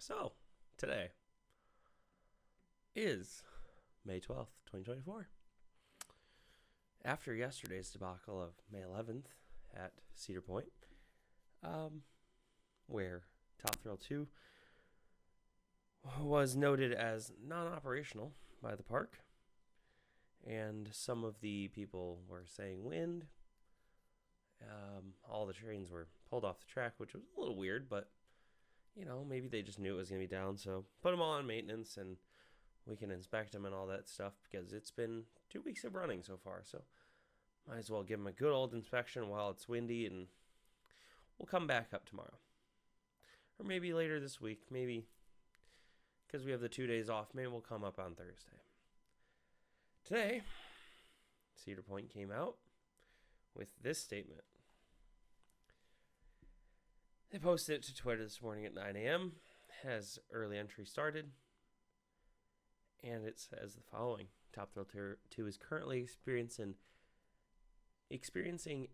So, today is May 12th, 2024. After yesterday's debacle of May 11th at Cedar Point, where Top Thrill 2 was noted as non-operational by the park, and some of the people were saying wind. All the trains were pulled off the track, which was a little weird, but maybe they just knew it was going to be down, so put them all on maintenance and we can inspect them and all that stuff because it's been 2 weeks of running so far, so might as well give them a good old inspection while it's windy, and we'll come back up tomorrow. Or maybe later this week, maybe because we have the 2 days off, maybe we'll come up on Thursday. Today, Cedar Point came out with this statement. They posted it to Twitter this morning at 9 a.m. as early entry started. And it says the following. Top Thrill 2 is currently experiencing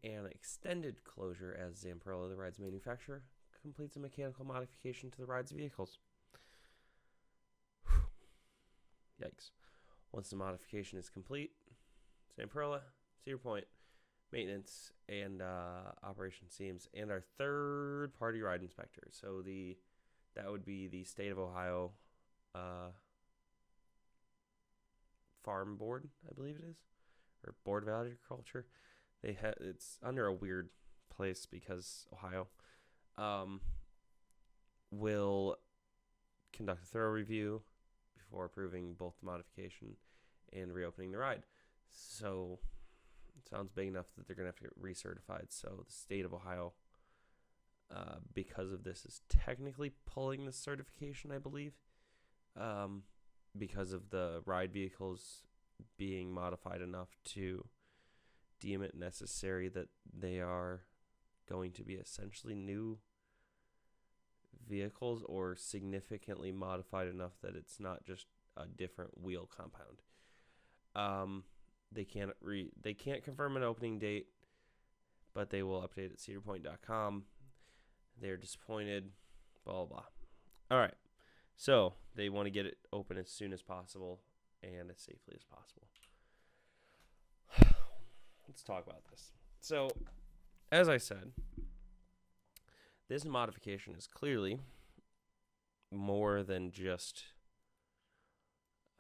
an extended closure as Zamperla, the ride's manufacturer, completes a mechanical modification to the ride's vehicles. Yikes. Once the modification is complete, Zamperla, Cedar Point, maintenance and operation teams, and our third-party ride inspector. So that would be the State of Ohio Farm Board, I believe it is, or Board of Agriculture. It's under a weird place because Ohio will conduct a thorough review before approving both the modification and reopening the ride. So it sounds big enough that they're going to have to get recertified. So the state of Ohio, because of this, is technically pulling the certification, I believe, because of the ride vehicles being modified enough to deem it necessary that they are going to be essentially new vehicles or significantly modified enough that it's not just a different wheel compound. They can't confirm an opening date, but they will update at cedarpoint.com. They're disappointed, blah, blah, blah. All right. So they want to get it open as soon as possible and as safely as possible. Let's talk about this. So, as I said, this modification is clearly more than just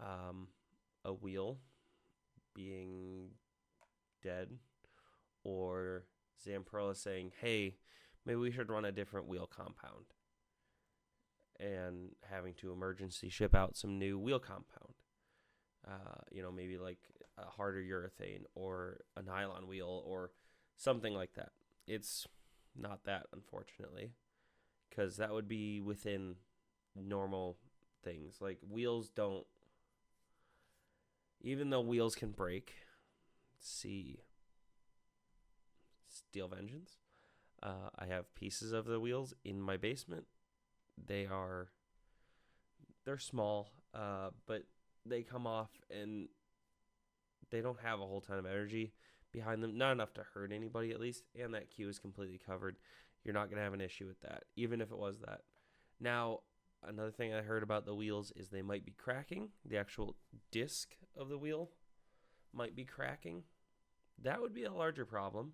a wheel being dead, or Zamperla saying, hey, maybe we should run a different wheel compound, and having to emergency ship out some new wheel compound. Maybe like a harder urethane or a nylon wheel or something like that. It's not that, unfortunately, because that would be within normal things. Like wheels don't, even though wheels can break, see Steel Vengeance. I have pieces of the wheels in my basement. They're small, but they come off and they don't have a whole ton of energy behind them. Not enough to hurt anybody, at least. And that queue is completely covered. You're not going to have an issue with that, even if it was that. Now, another thing I heard about the wheels is they might be cracking. The actual disc of the wheel might be cracking. That would be a larger problem.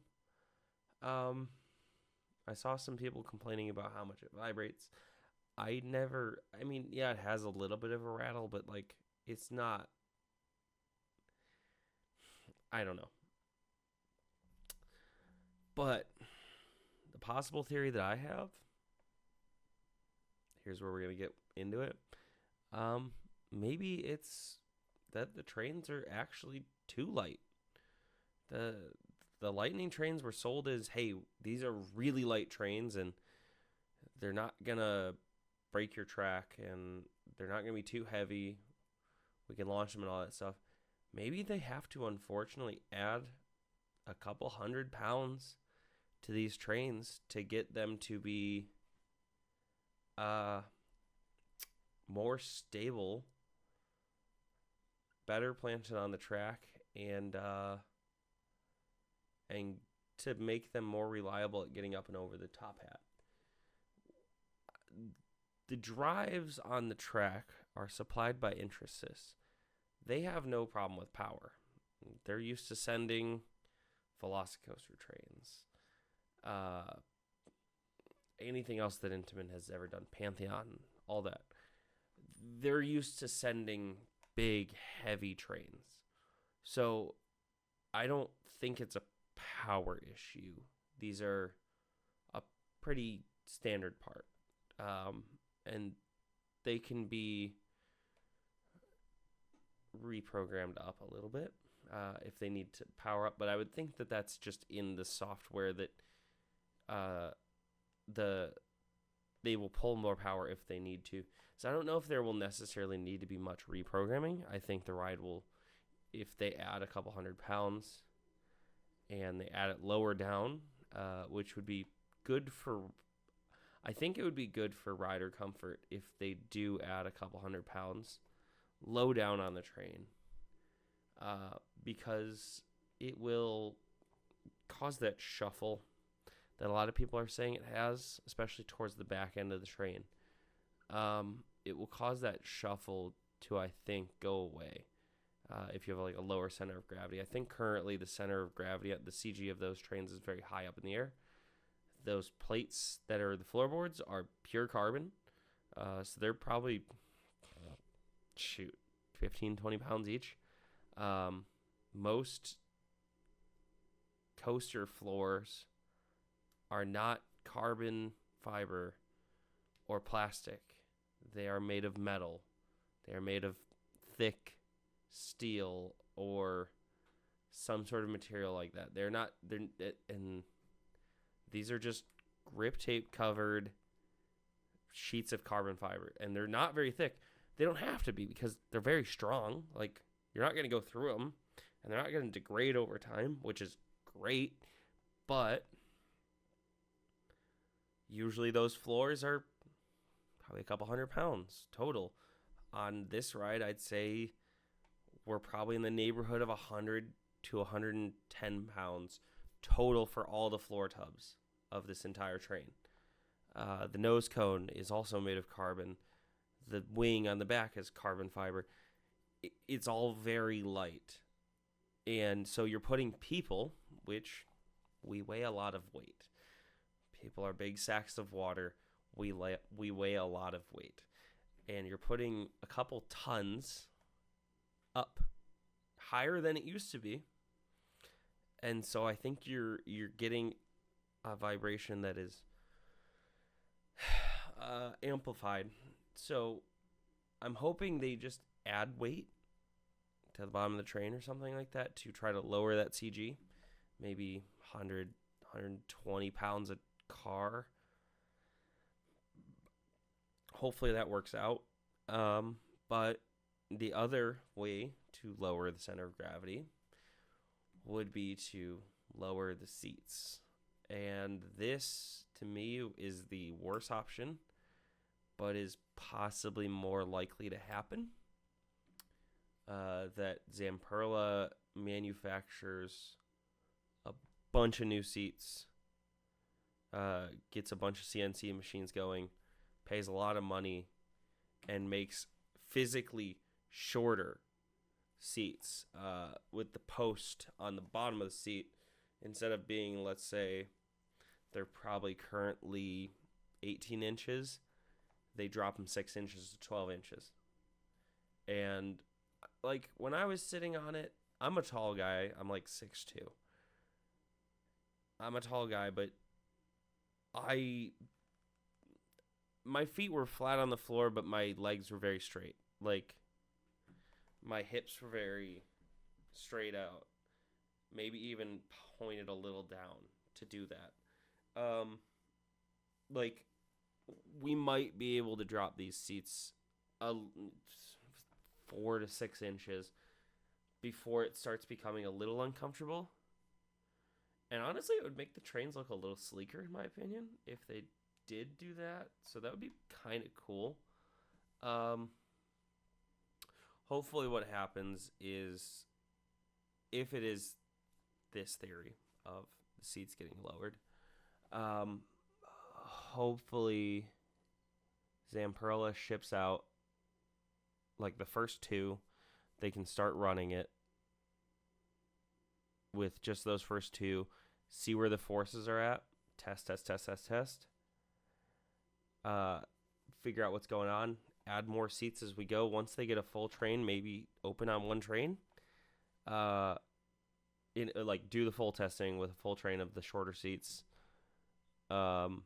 I saw some people complaining about how much it vibrates. It has a little bit of a rattle, but like, it's not, I don't know. But the possible theory that I have, here's where we're going to get into it. Maybe it's that the trains are actually too light. The Lightning trains were sold as, hey, these are really light trains and they're not going to break your track and they're not going to be too heavy. We can launch them and all that stuff. Maybe they have to, unfortunately, add a couple 100 pounds to these trains to get them to be more stable, better planted on the track, and to make them more reliable at getting up and over the top hat. The drives on the track are supplied by Intrasys. They have no problem with power. They're used to sending Velocicoaster trains. Anything else that Intamin has ever done, Pantheon, all that. They're used to sending big, heavy trains. So I don't think it's a power issue. These are a pretty standard part. And they can be reprogrammed up a little bit if they need to power up. But I would think that that's just in the software that they will pull more power if they need to. So I don't know if there will necessarily need to be much reprogramming. I think the ride will, if they add a couple 100 pounds and they add it lower down, which would be good for, I think it would be good for rider comfort if they do add a couple 100 pounds low down on the train, because it will cause that shuffle that a lot of people are saying it has, especially towards the back end of the train. It will cause that shuffle to, I think, go away if you have like a lower center of gravity. I think currently the center of gravity at the CG of those trains is very high up in the air. Those plates that are the floorboards are pure carbon, so they're probably 15, 20 pounds each. Most coaster floors are not carbon fiber or plastic. They are made of metal. They are made of thick steel or some sort of material like that. And these are just grip tape covered sheets of carbon fiber, and they're not very thick. They don't have to be because they're very strong. Like, you're not going to go through them, and they're not going to degrade over time, which is great. But usually those floors are probably a couple 100 pounds total. On this ride, I'd say we're probably in the neighborhood of 100 to 110 pounds total for all the floor tubs of this entire train. The nose cone is also made of carbon. The wing on the back is carbon fiber. It's all very light. And so you're putting people, which we weigh a lot of weight. People are big sacks of water. We weigh a lot of weight. And you're putting a couple tons up higher than it used to be. And so I think you're getting a vibration that is amplified. So I'm hoping they just add weight to the bottom of the train or something like that to try to lower that CG. Maybe 100, 120 pounds a car. Hopefully that works out. But the other way to lower the center of gravity would be to lower the seats. And this, to me, is the worst option, but is possibly more likely to happen. That Zamperla manufactures a bunch of new seats, gets a bunch of CNC machines going, pays a lot of money, and makes physically shorter seats with the post on the bottom of the seat. Instead of being, let's say, they're probably currently 18 inches, they drop them 6 inches to 12 inches. And, like, when I was sitting on it, I'm a tall guy. I'm like 6'2". I'm a tall guy, but my feet were flat on the floor, but my legs were very straight. Like, my hips were very straight out. Maybe even pointed a little down to do that. Like, we might be able to drop these seats 4 to 6 inches before it starts becoming a little uncomfortable. And honestly, it would make the trains look a little sleeker, in my opinion, if they did do that. So that would be kind of cool. Hopefully what happens is, if it is this theory of the seats getting lowered, hopefully Zamperla ships out like the first two. They can start running it with just those first two, see where the forces are at, test, figure out what's going on, add more seats as we go. Once they get a full train, maybe open on one train, do the full testing with a full train of the shorter seats. Prove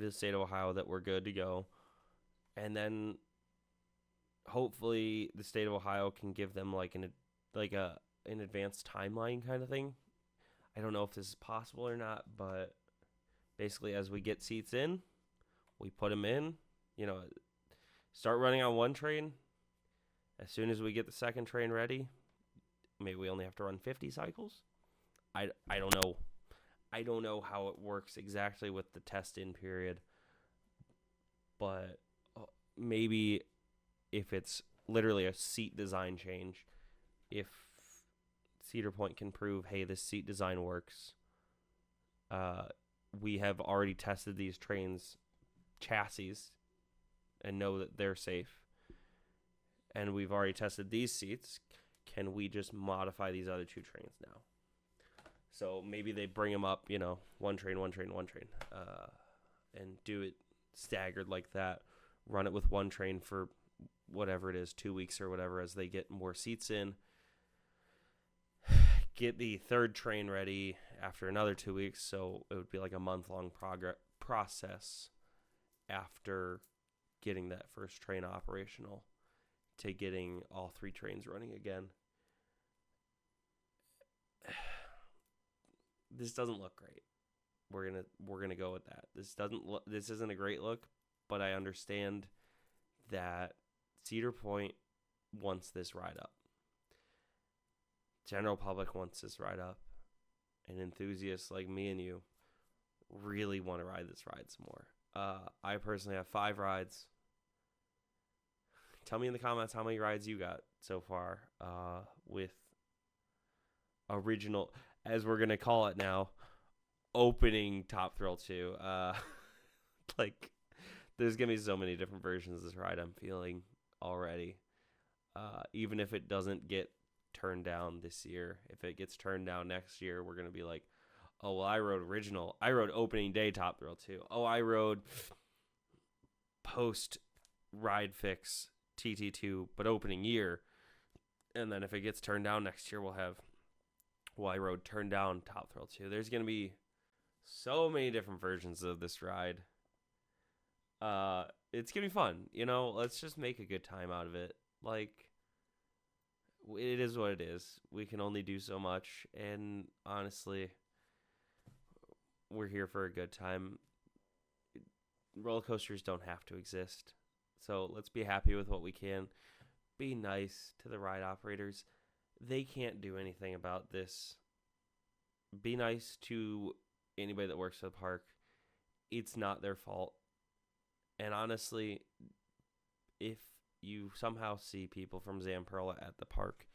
to the state of Ohio that we're good to go, and then hopefully the state of Ohio can give them an advanced timeline kind of thing. I don't know if this is possible or not, but basically as we get seats in, we put them in, start running on one train. As soon as we get the second train ready, maybe we only have to run 50 cycles. I don't know. I don't know how it works exactly with the test-in period, but maybe if it's literally a seat design change, if Cedar Point can prove, hey, this seat design works, we have already tested these trains' chassis and know that they're safe, and we've already tested these seats, can we just modify these other two trains now? So maybe they bring them up, one train, and do it staggered like that. Run it with one train for whatever it is, 2 weeks or whatever, as they get more seats in. Get the third train ready after another 2 weeks, so it would be like a month-long process after getting that first train operational to getting all three trains running again. This doesn't look great. We're gonna go with that. This isn't a great look, but I understand that Cedar Point wants this ride up. General public wants this ride up, and enthusiasts like me and you really want to ride this ride some more. I personally have 5 rides. Tell me in the comments how many rides you got so far with original, as we're going to call it now, opening Top Thrill 2. There's going to be so many different versions of this ride I'm feeling already. Even if it doesn't get turned down this year, if it gets turned down next year, we're going to be like, oh, well, I rode opening day Top Thrill 2. Oh, I rode post ride fix TT2, but opening year. And then if it gets turned down next year, we'll have, well, I rode turned down Top Thrill 2. There's going to be so many different versions of this ride. It's going to be fun. Let's just make a good time out of it. It is what it is. We can only do so much. And honestly, we're here for a good time. Roller coasters don't have to exist. So let's be happy with what we can. Be nice to the ride operators. They can't do anything about this. Be nice to anybody that works at the park. It's not their fault. And honestly, if you somehow see people from Zamperla at the park,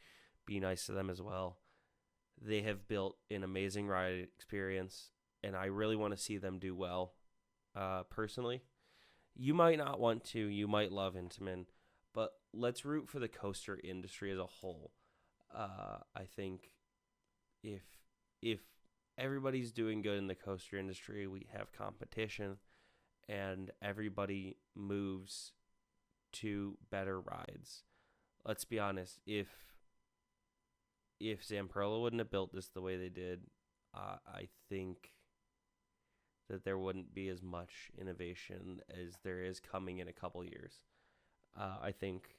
be nice to them as well. They have built an amazing ride experience, and I really want to see them do well. Personally, you might not want to. You might love Intamin, but let's root for the coaster industry as a whole. I think if everybody's doing good in the coaster industry, we have competition, and everybody moves to better rides. Let's be honest, if Zamperla wouldn't have built this the way they did, I think that there wouldn't be as much innovation as there is coming in a couple years. I think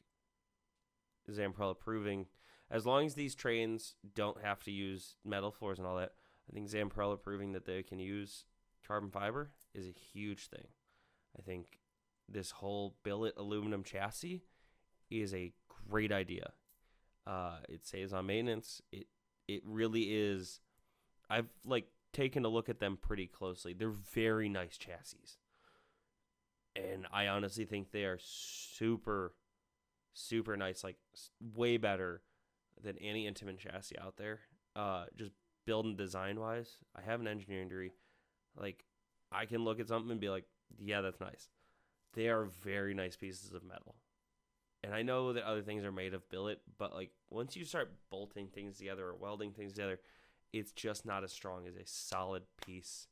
Zamperla proving, as long as these trains don't have to use metal floors and all that, I think Zamperla proving that they can use carbon fiber is a huge thing. I think this whole billet aluminum chassis is a great idea. It saves on maintenance. It really is. I've taken a look at them pretty closely. They're very nice chassis, and I honestly think they are super, super nice. Way better than any Intamin chassis out there. Just build and design wise. I have an engineering degree. I can look at something and be like, yeah, that's nice. they are very nice pieces of metal. And I know that other things are made of billet, but like once you start bolting things together or welding things together, it's just not as strong as a solid piece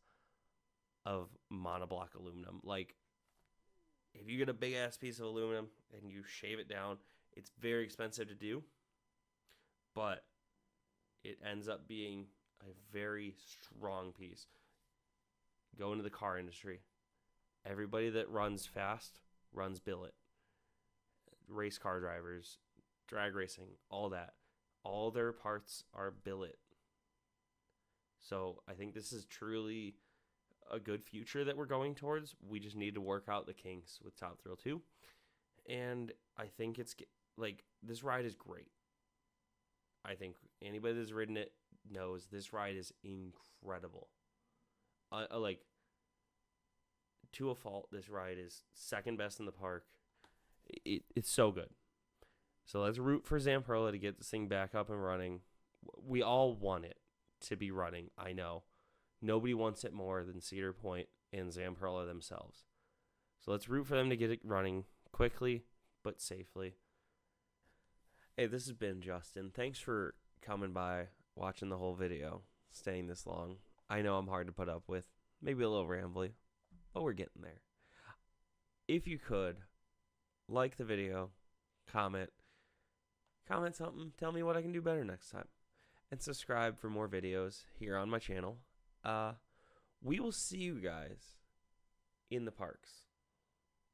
of monoblock aluminum. Like if you get a big ass piece of aluminum and you shave it down, it's very expensive to do, but it ends up being a very strong piece. Go into the car industry. Everybody that runs fast runs billet. Race car drivers, drag racing, all that. All their parts are billet. So I think this is truly a good future that we're going towards. We just need to work out the kinks with Top Thrill 2. And I think it's like this ride is great. I think anybody that's ridden it knows this ride is incredible. Like to a fault, this ride is second best in the park. It's so good. So let's root for Zamperla to get this thing back up and running. We all want it to be running, I know. Nobody wants it more than Cedar Point and Zamperla themselves. So let's root for them to get it running quickly but safely. Hey, this has been Justin. Thanks for coming by, watching the whole video, staying this long. I know I'm hard to put up with. Maybe a little rambly, but we're getting there. If you could, like the video, comment something, tell me what I can do better next time, and subscribe for more videos here on my channel. We will see you guys in the parks.